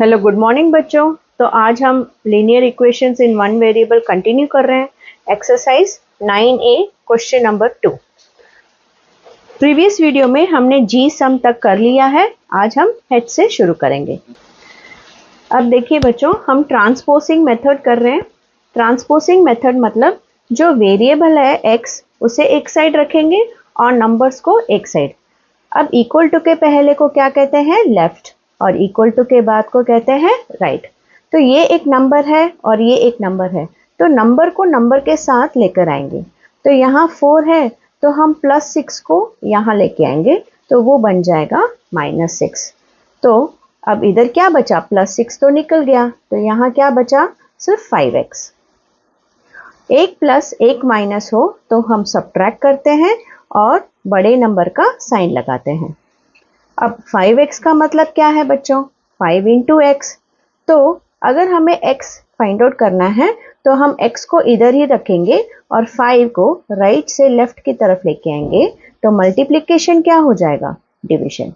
Hello good morning बच्चों। तो आज हम linear equations in one variable continue कर रहे हैं। Exercise 9A question number 2। Previous video में हमने जी सम तक कर लिया है, आज हम एच से शुरू करेंगे। अब देखिए बच्चों, हम ट्रांसपोजिंग मेथड कर रहे हैं। ट्रांसपोजिंग मेथड मतलब जो वेरिएबल है एक्स उसे एक साइड रखेंगे और नंबर्स को एक साइड। अब इक्वल टू के पहले को क्या कहते हैं, लेफ्ट, और इक्वल टू के बाद को कहते हैं राइट। तो ये एक नंबर है और ये एक नंबर है, तो नंबर को नंबर के साथ लेकर आएंगे। तो यहाँ 4 है तो हम +6 को यहाँ लेके आएंगे तो वो बन जाएगा -6। तो अब इधर क्या बचा, +6 तो निकल गया, तो यहाँ क्या बचा, सिर्फ 5x। एक प्लस एक माइनस हो तो हम सब्ट्रैक्ट करते हैं और बड़े नंबर का साइन लगाते हैं। अब 5x का मतलब क्या है बच्चों, 5 इंटू एक्स। तो अगर हमें x फाइंड आउट करना है तो हम x को इधर ही रखेंगे और 5 को राइट से लेफ्ट की तरफ लेके आएंगे, तो मल्टीप्लिकेशन क्या हो जाएगा, डिवीजन।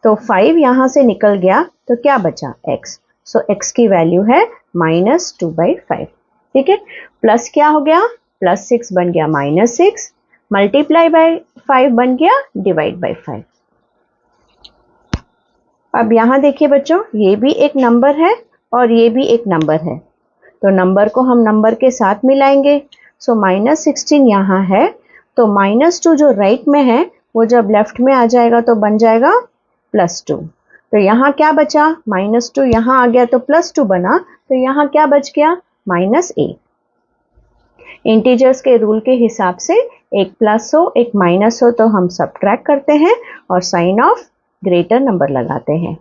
तो 5 यहाँ से निकल गया तो क्या बचा, x। सो x की वैल्यू है -2/5। ठीक है, प्लस क्या हो गया, +6 बन गया -6, मल्टीप्लाई बाय 5 बन गया डिवाइड बाय 5। अब यहाँ देखिए बच्चों, ये भी एक नंबर है और ये भी एक नंबर है, तो नंबर को हम नंबर के साथ मिलाएंगे। सो -16 यहाँ है, तो -2 जो राइट में है वो जब लेफ्ट में आ जाएगा तो बन जाएगा +2। तो यहाँ क्या बचा, -2 यहाँ आ गया तो +2 बना, तो यहाँ क्या बच गया, -8। इंटीजर्स के रूल के हिसाब से एक प्लस हो एक माइनस हो तो हम सब्ट्रैक्ट करते हैं और साइन ऑफ ग्रेटर नंबर लगाते हैं।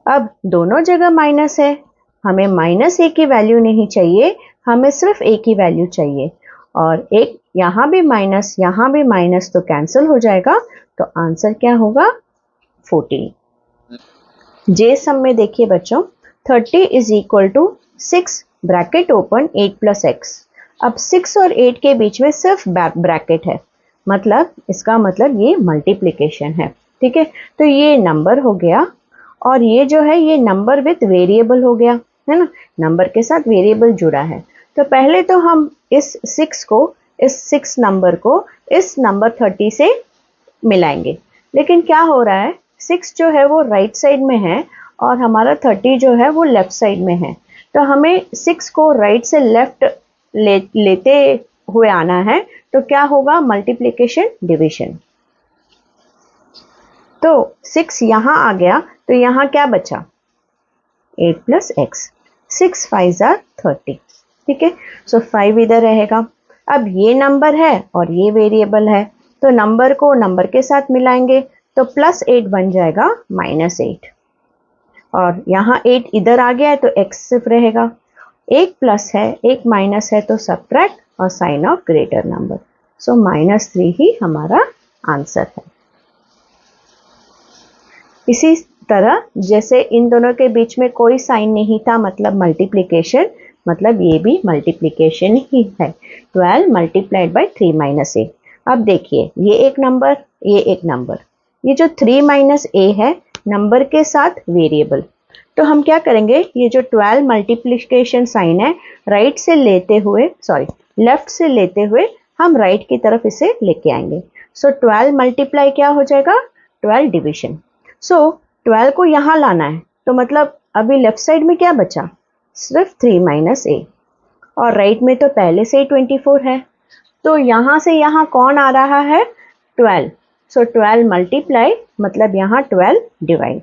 अब दोनों जगह माइनस है, हमें -a की वैल्यू नहीं चाहिए, हमें सिर्फ a की वैल्यू चाहिए। और एक यहाँ भी माइनस तो कैंसिल हो जाएगा, तो आंसर क्या होगा, 14। जे सम में देखिए बच्चों, 30 = 6 ब्रैकेट ओपन 8 + x। अब 6 और 8 के बीच में सिर्फ ब्रैकेट है, मतलब इसका मतलब ये मल्टीप्लिकेशन है। ठीक है, तो ये नंबर हो गया और ये जो है ये नंबर विद वेरिएबल हो गया, है ना, नंबर के साथ वेरिएबल जुड़ा है। तो पहले तो हम इस 6 नंबर को इस नंबर 30 से मिलाएंगे, लेकिन क्या हो रहा है, 6 जो है वो राइट साइड में है और हमारा 30 जो है वो लेफ्ट साइड में है। तो हमें 6 को राइट से लेफ्ट लेते हुए आना है, तो क्या होगा, मल्टीप्लिकेशन डिवीजन। तो 6 यहाँ आ गया तो यहाँ क्या बचा, 8 + x, 6 5 = 30। ठीक है, सो 5 इधर रहेगा। अब ये नंबर है और ये वेरिएबल है, तो नंबर को नंबर के साथ मिलाएंगे तो +8 बन जाएगा -8, और यहाँ 8 इधर आ गया है तो x सिर्फ रहेगा। एक प्लस है एक माइनस है तो सब्ट्रैक्ट और sign of greater number, so -3 ही हमारा आंसर है। इसी तरह जैसे इन दोनों के बीच में कोई साइन नहीं था, मतलब मल्टीप्लिकेशन, मतलब ये भी मल्टीप्लिकेशन ही है। 12 × 3 - a। अब देखिए, ये एक नंबर, ये एक नंबर, ये जो 3 - a है नंबर के साथ वेरिएबल। तो हम क्या करेंगे, ये जो 12 मल्टीप्लिकेशन साइन है राइट से लेते हुए, लेफ्ट से लेते हुए हम राइट की तरफ इसे लेके आएंगे। सो 12 मल्टीप्लाई क्या हो जाएगा, 12 डिवीजन। सो 12 को यहाँ लाना है, तो मतलब अभी लेफ्ट साइड में क्या बचा, सिर्फ 3 - a, और राइट में तो पहले से ही 24 है, तो यहाँ से यहाँ कौन आ रहा है, 12। सो 12 मल्टीप्लाई मतलब यहाँ 12 डिवाइड,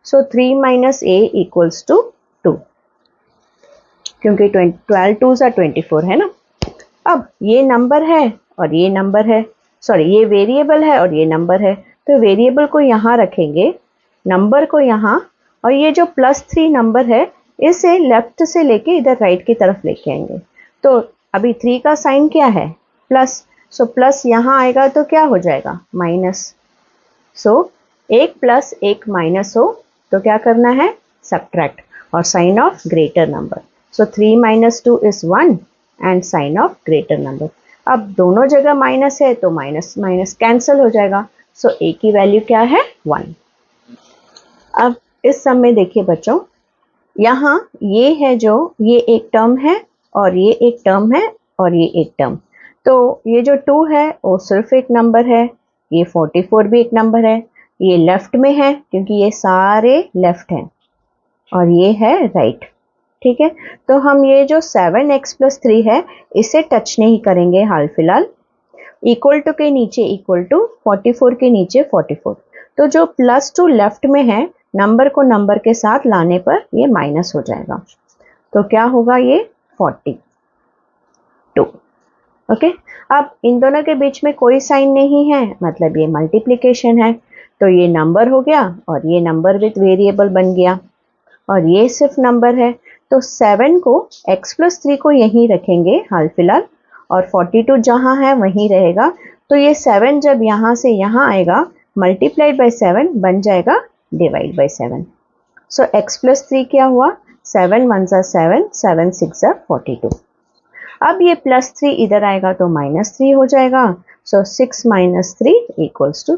सो 3 - a = 2, क्योंकि 12 2s are 24 है ना। अब ये नंबर है और ये नंबर है, ये वेरिएबल है और ये नंबर है, तो वेरिएबल को यहाँ रखेंगे, नंबर को यहाँ, और ये जो +3 नंबर है इसे लेफ्ट से लेके इधर राइट की तरफ लेके आएंगे। तो अभी 3 का साइन क्या है, प्लस, सो प्लस यहाँ आएगा तो क्या हो जाएगा, माइनस। सो एक प्लस एक माइनस हो तो क्या करना है, सब्ट्रैक्ट और sign of greater number. So 3 - 2 = 1 and sign of greater number. अब दोनों जगह माइनस है तो माइनस माइनस कैंसिल हो जाएगा, सो a की वैल्यू क्या है, 1। अब इस सम में देखिए बच्चों, यहाँ ये है जो ये एक टर्म है और ये एक टर्म है और ये एक टर्म, तो ये जो 2 है वो सिर्फ एक नंबर है, ये 44 भी एक नंबर है, ये लेफ्ट में है क्योंकि ये सारे लेफ्ट हैं और ये है राइट। ठीक है, तो हम ये जो 7x+3 है इसे टच नहीं करेंगे हाल फिलहाल। इक्वल टू के नीचे इक्वल टू, 44 के नीचे 44, तो जो +2 लेफ्ट में है नंबर को नंबर के साथ लाने पर ये माइनस हो जाएगा, तो क्या होगा ये 42। ओके, अब इन दोनों के बीच में कोई साइन नहीं है, मतलब ये मल्टीप्लिकेशन है, तो ये नंबर हो गया और ये नंबर विद वेरिएबल बन गया और ये सिर्फ नंबर है, तो 7 को x+3 को यहीं रखेंगे हाल फिलहाल और 42 जहाँ है वहीं रहेगा, तो ये 7 जब यहाँ से यहाँ आएगा मल्टीप्लाइड बाय 7 बन जाएगा डिवाइड बाय 7। सो x+3 क्या हुआ, 7 1 ज़ा 7, 7 6 ज़ा 42। अब ये +3 इधर आएगा तो -3 हो जाएगा, सो 6 - 3 =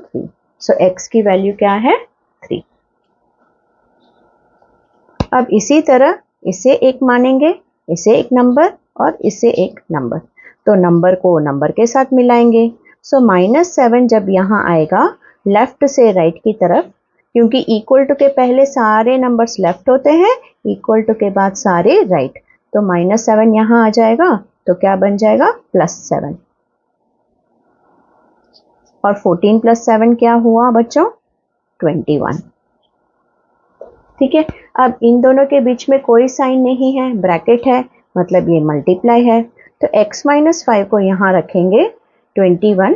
3। सो x की वैल्यू क्या है, 3। अब इसी तरह इसे एक मानेंगे, इसे एक नंबर और इसे एक नंबर, तो नंबर को नंबर के साथ मिलाएंगे। सो -7 जब यहाँ आएगा लेफ्ट से राइट की तरफ, क्योंकि इक्वल टू के पहले सारे नंबर्स लेफ्ट होते हैं, इक्वल टू के बाद सारे राइट, तो -7 यहाँ आ जाएगा तो क्या बन जाएगा, +7। और 14 + 7 क्या हुआ बच्चों, 21। ठीक है, अब इन दोनों के बीच में कोई साइन नहीं है, ब्रैकेट है, मतलब ये मल्टीप्लाई है, तो x - 5 को यहाँ रखेंगे, 21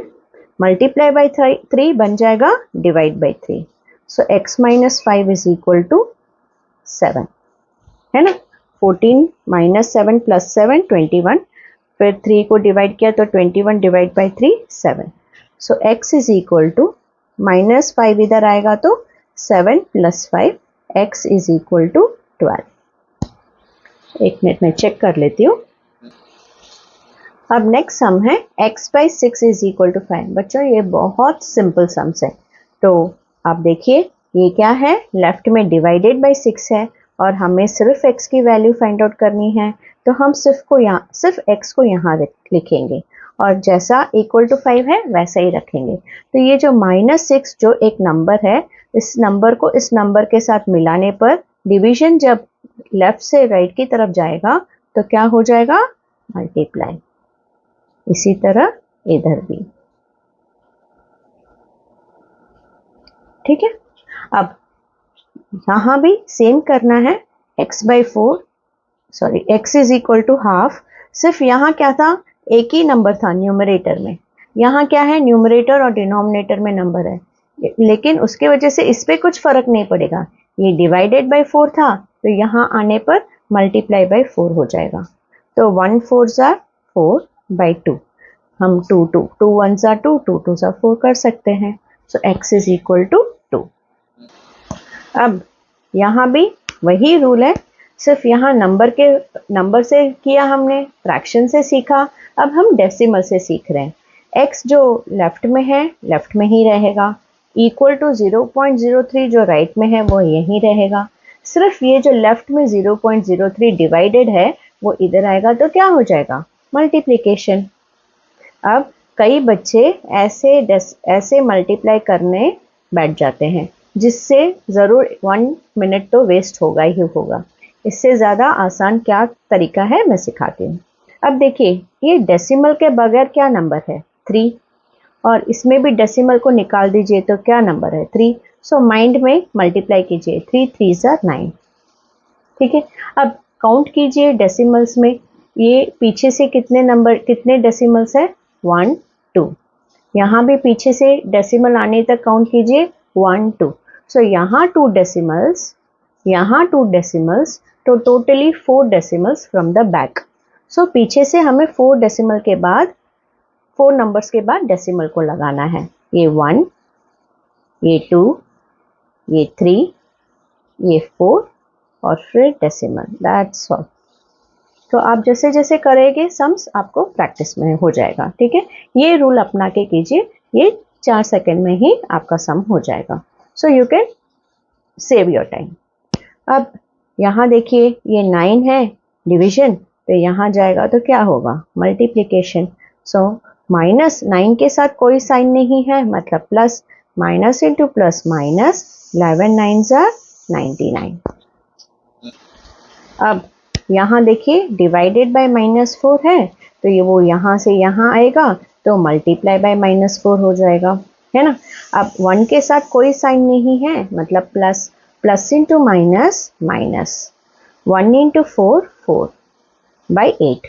मल्टीप्लाई बाय 3 बन जाएगा डिवाइड बाय 3। सो x - 5 = 7, है ना। 14 - 7 + 7 21, फिर 3 को डिवाइड किया तो 21 डिवाइड बाय 3 7। सो x = -5 इधर आएगा तो 7 + 5, x = 12। एक मिनट में चेक कर लेती हूँ। अब नेक्स्ट सम है x/6 = 5। बच्चों ये बहुत सिंपल सम्स है, तो आप देखिए ये क्या है, लेफ्ट में डिवाइडेड बाय 6 है और हमें सिर्फ x की वैल्यू फाइंड आउट करनी है, तो हम सिर्फ x को यहाँ लिखेंगे और जैसा = 5 है वैसा ही रखेंगे। तो ये जो -6 जो एक नंबर है, इस नंबर को इस नंबर के साथ मिलाने पर डिवीजन जब लेफ्ट से राइट की तरफ जाएगा तो क्या हो जाएगा, मल्टीप्लाई। इसी तरह इधर भी। ठीक है, अब यहां भी सेम करना है, x = हाफ। सिर्फ यहाँ क्या था, एक ही नंबर था न्यूमरेटर में, यहाँ क्या है, न्यूमरेटर और डिनोमिनेटर में नंबर है, लेकिन उसके वजह से इस पे कुछ फर्क नहीं पड़ेगा। ये डिवाइडेड बाय 4 था तो यहाँ आने पर मल्टीप्लाई बाय 4 हो जाएगा, तो 1 4 ज़ा 4 बाय 2, हम 2 1 ज़ा 2, 2 2 ज़ा 4 कर सकते हैं। सो x = 2। अब यहाँ भी वही रूल है, सिर्फ यहाँ नंबर से किया हमने, फ्रैक्शन से सीखा, अब हम डेसिमल से सीख रहे हैं। x जो लेफ्ट में है लेफ्ट में ही रहेगा, = 0.03 जो राइट में है वो यहीं रहेगा, सिर्फ ये जो लेफ्ट में 0.03 डिवाइडेड है वो इधर आएगा, तो क्या हो जाएगा, मल्टीप्लिकेशन। अब कई बच्चे ऐसे मल्टीप्लाई करने बैठ जाते हैं, जिससे ज़रूर 1 मिनट तो वेस्ट होगा ही होगा। इससे ज़्यादा आसान क्या तरीका है मैं सिखाती हूँ। अब देखिए ये डेसिमल के बगैर क्या नंबर है, 3, और इसमें भी डेसिमल को निकाल दीजिए तो क्या नंबर है, 3। सो माइंड में मल्टीप्लाई कीजिए, 3 3 ज़ा 9। ठीक है, अब काउंट कीजिए डेसिमल्स में, ये पीछे से कितने डेसिमल्स है, 1 2। यहाँ भी पीछे से डेसिमल आने तक काउंट कीजिए, 1 2। सो यहाँ 2 डेसिमल्स, यहाँ 2 डेसिमल्स, तो totally 4 decimals from the back. So पीछे से हमें 4 डेसिमल के बाद 4 नंबर्स के बाद डेसिमल को लगाना है, ये 1, ये 2, ये 3, ये 4 और फिर डेसिमल, दैट्स ऑल। तो आप जैसे जैसे करेंगे सम्स आपको प्रैक्टिस में हो जाएगा। ठीक है, ये रूल अपना के कीजिए, ये 4 सेकंड में ही आपका सम हो जाएगा। So you can save your time. अब यहाँ देखिए ये 9 है डिवीजन, तो यहाँ जाएगा तो क्या होगा मल्टीप्लिकेशन। सो -9 के साथ कोई साइन नहीं है मतलब plus, minus into plus minus, 11 9s are 99। अब यहाँ देखिए डिवाइडेड बाय -4 है तो ये वो यहाँ से यहाँ आएगा तो मल्टीप्लाई बाय -4 हो जाएगा, है ना। अब 1 के साथ कोई साइन नहीं है मतलब plus, plus into minus minus, 1 into 4 4 by 8।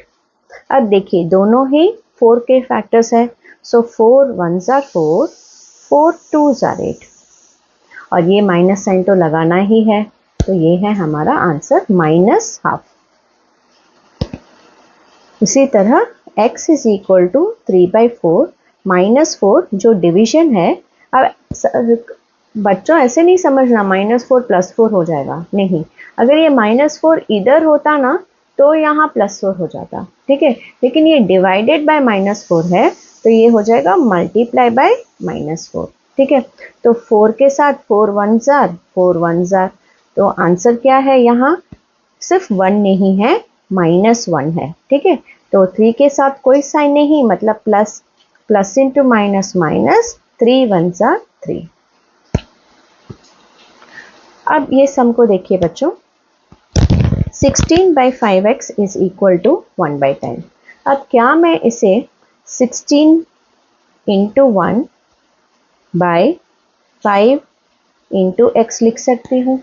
अब देखिए दोनों ही 4 के फैक्टर्स है, सो 4 1s are 4, 4 2s are 8 और ये माइनस साइन तो लगाना ही है, तो ये है हमारा आंसर -12। इसी तरह x इज इक्वल टू 3/4 -4 जो डिवीजन है। अब बच्चों ऐसे नहीं समझना -4 +4 हो जाएगा, नहीं, अगर ये -4 इधर होता ना तो यहाँ +4 हो जाता, ठीक है, लेकिन ये डिवाइडेड बाय -4 है तो ये हो जाएगा मल्टीप्लाई बाय -4, ठीक है। तो 4 के साथ 4 1s are 4 1s are, तो आंसर क्या है यहाँ सिर्फ 1 नहीं है -1 है, ठीक है। तो 3 के साथ कोई साइन नहीं मतलब plus, plus into minus minus, 3 1s are 3। अब ये सम को देखिए बच्चों, 16/5x इज इक्वल टू 1/10। अब क्या मैं इसे 16 इंटू 1 बाय 5 इंटू x लिख सकती हूँ,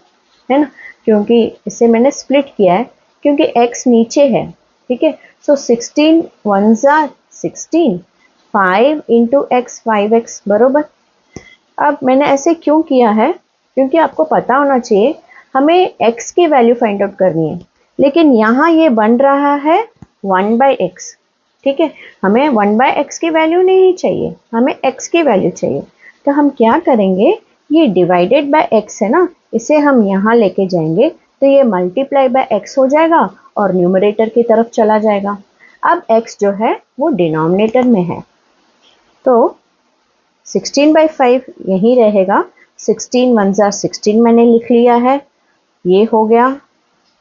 है ना, क्योंकि इसे मैंने स्प्लिट किया है क्योंकि x नीचे है, ठीक है। सो 16 1s are 16, 5 into x 5x बरोबर। अब मैंने ऐसे क्यों किया है, क्योंकि आपको पता होना चाहिए हमें x की वैल्यू फाइंड आउट करनी है, लेकिन यहाँ ये बन रहा है 1/x, ठीक है, हमें 1/x की वैल्यू नहीं चाहिए, हमें x की वैल्यू चाहिए। तो हम क्या करेंगे, ये डिवाइडेड बाय x है ना, इसे हम यहाँ लेके जाएंगे तो ये मल्टीप्लाई बाय x हो जाएगा और न्यूमरेटर की तरफ चला जाएगा। अब x जो है वो डिनोमिनेटर में है तो 16/5 यही रहेगा, 16 1s are 16 मैंने लिख लिया है, ये हो गया,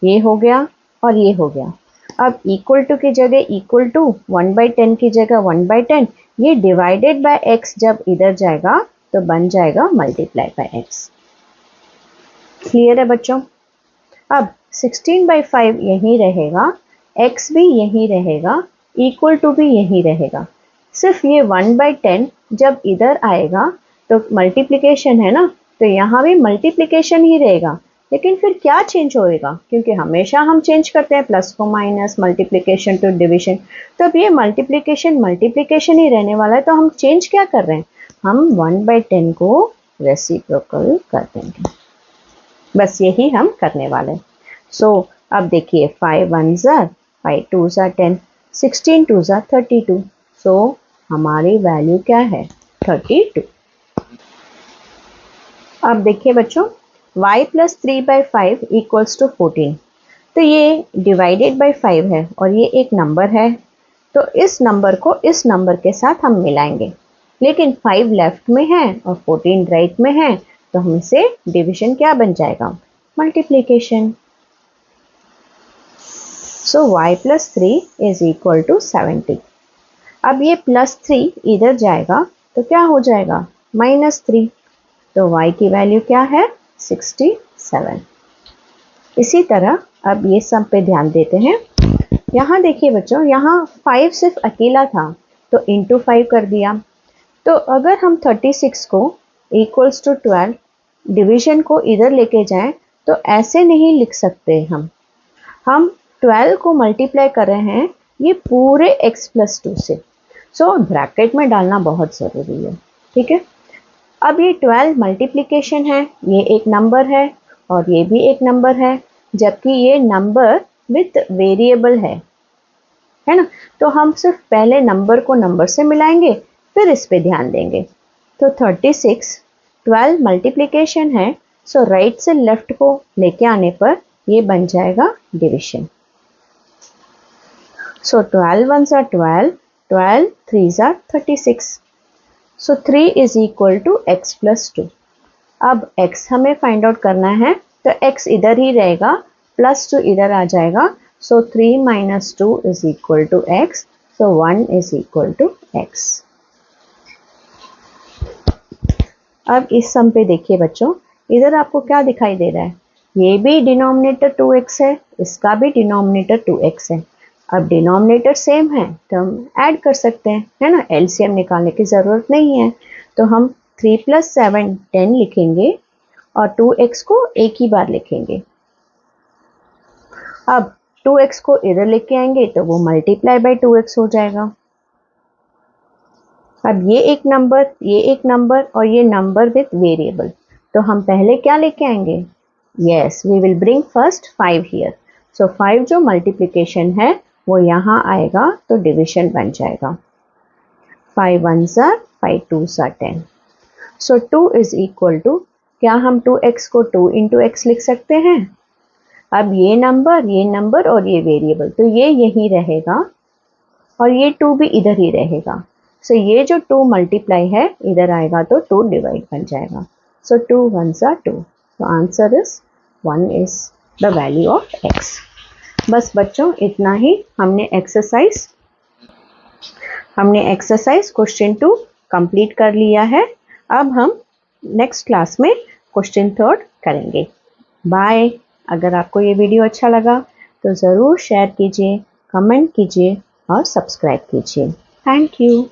ये हो गया और ये हो गया। अब इक्वल टू की जगह इक्वल टू, 1/10 की जगह 1/10, ये डिवाइडेड बाय x जब इधर जाएगा तो बन जाएगा मल्टीप्लाई बाय x। क्लियर है बच्चों। अब 16/5 यहीं रहेगा, x भी यहीं रहेगा, इक्वल टू भी यहीं रहेगा, सिर्फ ये 1/10 जब इधर आएगा तो मल्टीप्लिकेशन है ना, तो यहाँ भी मल्टीप्लिकेशन ही रहेगा, लेकिन फिर क्या चेंज होएगा, क्योंकि हमेशा हम चेंज करते हैं प्लस को माइनस, मल्टीप्लिकेशन टू डिवीजन, तो अब ये मल्टीप्लिकेशन मल्टीप्लिकेशन ही रहने वाला है, तो हम चेंज क्या कर रहे हैं, हम 1/10 को रेसिप्रोकल कर देंगे, बस यही हम करने वाले हैं। सो अब देखिए 5 1s are 5 2s are 10, 16 2s are 32, सो हमारी वैल्यू क्या है 32। अब देखिए बच्चों y प्लस 3/5 इक्वल्स टू 14, तो ये डिवाइडेड बाय 5 है और ये एक नंबर है, तो इस नंबर को इस नंबर के साथ हम मिलाएंगे, लेकिन 5 लेफ्ट में है और 14 राइट में है, तो हमसे डिवीजन क्या बन जाएगा, multiplication. So y plus 3 is equal to 70। अब ये +3 इधर जाएगा तो क्या हो जाएगा -3, तो y की वैल्यू क्या है 67। इसी तरह अब ये सब पे ध्यान देते हैं। यहाँ देखिए बच्चों, यहाँ 5 सिर्फ अकेला था तो इंटू 5 कर दिया, तो अगर हम 36 को इक्वल्स टू 12 डिवीजन को इधर लेके जाएं तो ऐसे नहीं लिख सकते, हम 12 को मल्टीप्लाई कर रहे हैं ये पूरे x प्लस 2 से, सो ब्रैकेट में डालना बहुत ज़रूरी है, ठीक है। अब ये 12 मल्टीप्लिकेशन है, ये एक नंबर है और ये भी एक नंबर है, जबकि ये नंबर विथ वेरिएबल है ना, तो हम सिर्फ पहले नंबर को नंबर से मिलाएंगे फिर इस पे ध्यान देंगे। तो 36 12 मल्टीप्लिकेशन है, सो राइट से लेफ्ट को लेके आने पर ये बन जाएगा division. So 12 1s are 12, 12 3s are 36, so 3 is equal to x plus 2। अब x हमें फाइंड आउट करना है, तो x इधर ही रहेगा, +2 इधर आ जाएगा, so 3 - 2 is equal to x, so 1 is equal to x। अब इस सम पे देखिए बच्चों, इधर आपको क्या दिखाई दे रहा है, ये भी डिनोमिनेटर 2x है, इसका भी डिनोमिनेटर 2x है। अब डिनोमिनेटर सेम है तो हम ऐड कर सकते हैं, है ना, एलसीएम निकालने की ज़रूरत नहीं है। तो हम 3 + 7 10 लिखेंगे और 2x को एक ही बार लिखेंगे। अब 2x को इधर लेके आएंगे तो वो मल्टीप्लाई बाय 2x हो जाएगा। अब ये एक नंबर, ये एक नंबर और ये नंबर विथ वेरिएबल, तो हम पहले क्या लेके आएंगे, yes we will bring first 5 here. So 5 जो मल्टीप्लिकेशन है वो यहाँ आएगा तो डिविजन बन जाएगा। 5 1s are 5 2s are 10। So 2 is equal to, क्या हम 2x को 2 × x लिख सकते हैं। अब ये नंबर और ये वेरिएबल, तो ये यहीं रहेगा और ये 2 भी इधर ही रहेगा। सो ये जो 2 मल्टीप्लाई है इधर आएगा तो 2 डिवाइड बन जाएगा। सो 2 1s are 2। तो answer is 1 is the value of x। बस बच्चों इतना ही, हमने एक्सरसाइज क्वेश्चन 2 कंप्लीट कर लिया है। अब हम नेक्स्ट क्लास में क्वेश्चन 3 करेंगे। बाय। अगर आपको ये वीडियो अच्छा लगा तो ज़रूर शेयर कीजिए, कमेंट कीजिए और सब्सक्राइब कीजिए। Thank you.